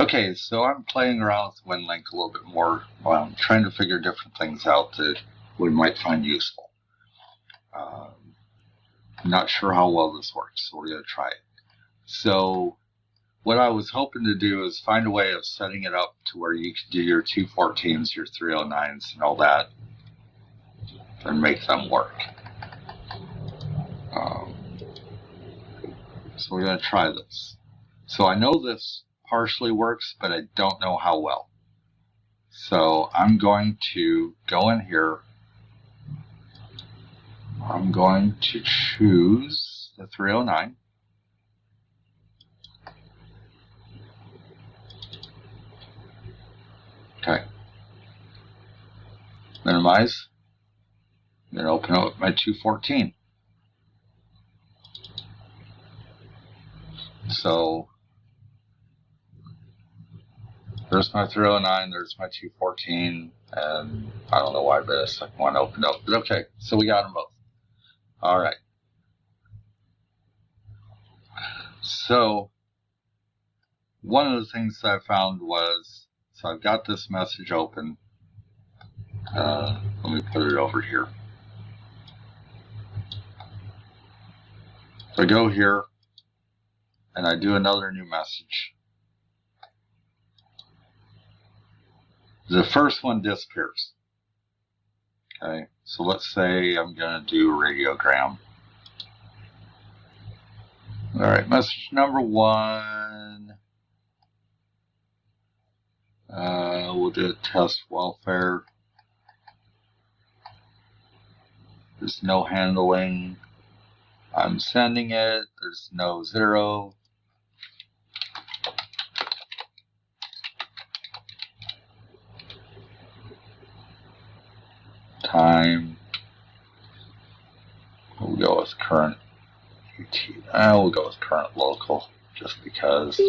Okay, so I'm playing around with Winlink a little bit more. Well, I'm trying to figure different things out that we might find useful. I'm not sure how well this works, so we're going to try it. So what I was hoping to do is find a way of setting it up to where you could do your 214s, your 309s, and all that, and make them work. So we're going to try this. So I know this partially works, but I don't know how well. So I'm going to go in here. I'm going to choose the 309. Okay. Minimize. Then open up my 214. So there's my 309, there's my 214, and I don't know why the second one opened up, but okay, so we got them both. All right. So one of the things that I found was, so I've got this message open. Let me put it over here. So I go here, and I do another new message. The first one disappears. Okay, so let's say I'm going to do a radiogram. All right, message number 1. We'll do test welfare. There's no handling. I'm sending it. There's no 0. Time. We'll go with current UT. We'll go with current local just because.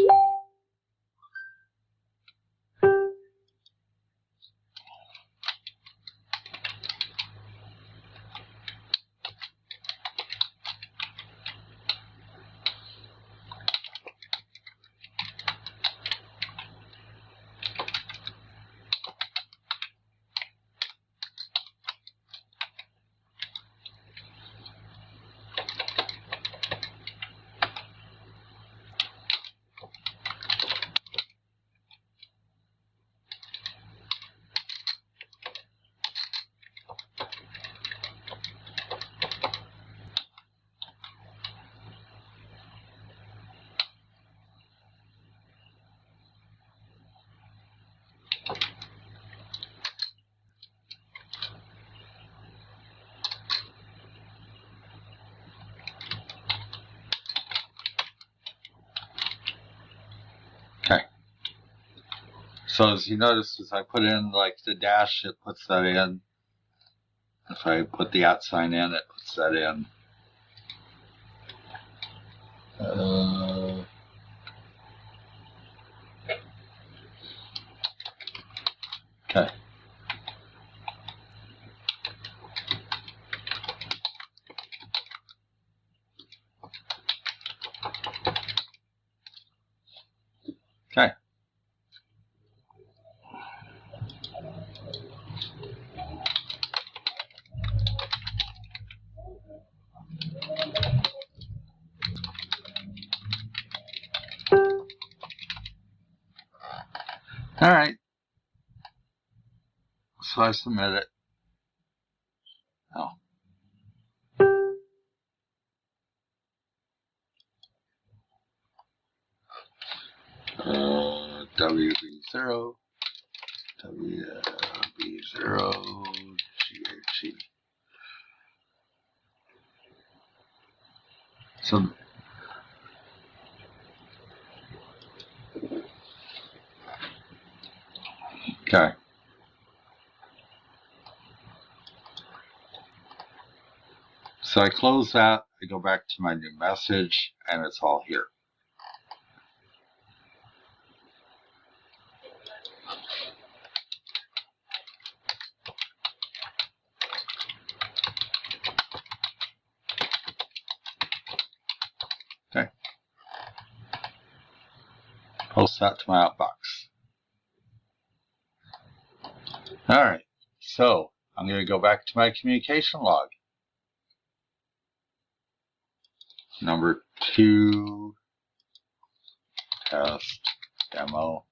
Okay. So as you notice, as I put in like the dash, it puts that in. If I put the @ sign in, it puts that in. Okay. Okay. All right. So I submit it. Oh. WB0, WB0, GHG. So, okay. So I close that, I go back to my new message, and it's all here. Okay. Post that to my outbox. Alright, so I'm going to go back to my communication log. Number 2, test, demo.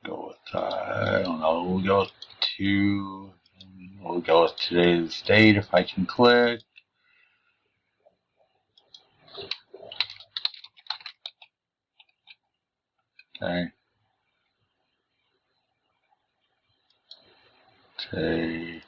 Go with, I don't know, we'll go with 2. We'll go with today's date if I can click. Okay. Today.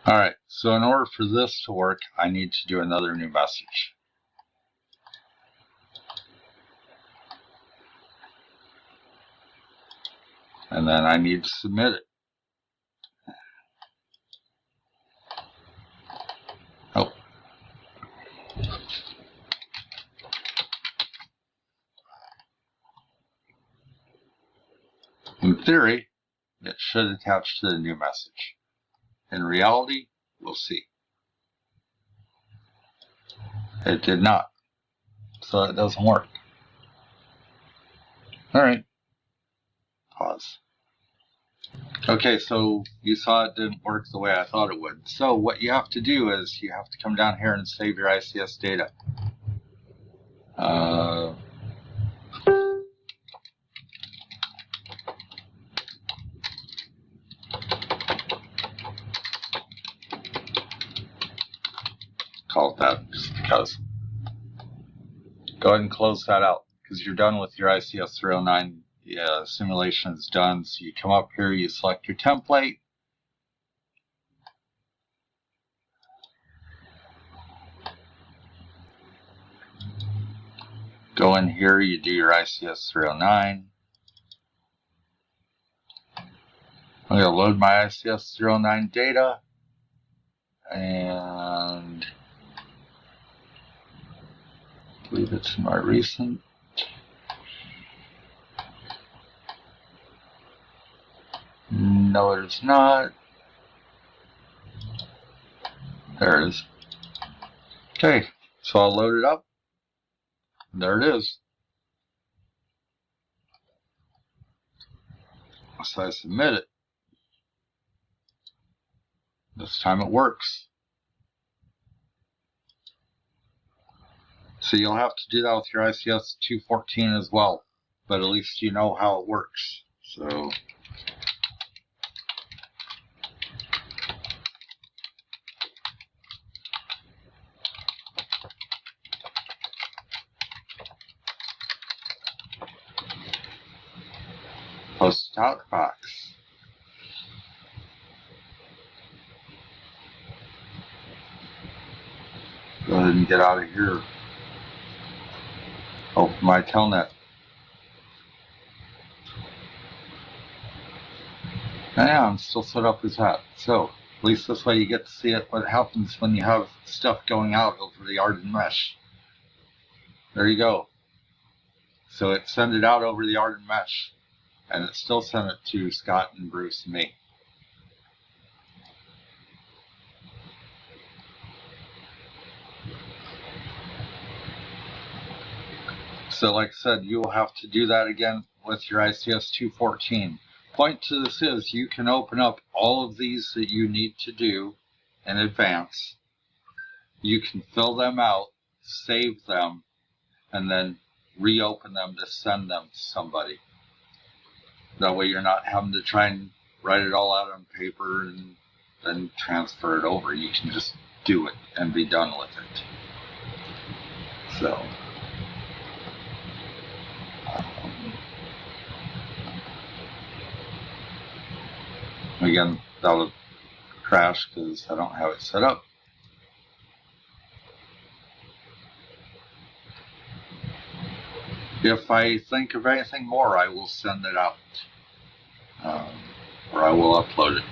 Alright, so in order for this to work, I need to do another new message. And then I need to submit it. Oh. In theory, it should attach to the new message. In reality, we'll see. It did not. So it doesn't work. Alright. Pause. Okay, so you saw it didn't work the way I thought it would. So what you have to do is you have to come down here and save your ICS data. Call it that just because. Go ahead and close that out because you're done with your ICS 309. Yeah, simulation is done. So you come up here, you select your template. Go in here, you do your ICS 309. I'm going to load my ICS 309 data. And I believe it's my recent. No, it is not. There it is. Okay, so I'll load it up. There it is. So I submit it. This time it works. So you'll have to do that with your ICS 214 as well, but at least you know how it works. So post out box. Go ahead and get out of here. Open my telnet. Yeah, I'm still set up as that. So at least this way you get to see it, what happens when you have stuff going out over the Arden mesh. There you go. So it sent it out over the Arden mesh, and it still sent it to Scott and Bruce and me. So like I said, you will have to do that again with your ICS 214. Point to this is you can open up all of these that you need to do in advance. You can fill them out, save them, and then reopen them to send them to somebody. That way you're not having to try and write it all out on paper and then transfer it over. You can just do it and be done with it. So again, that'll crash because I don't have it set up. If I think of anything more, I will send it out, or I will upload it.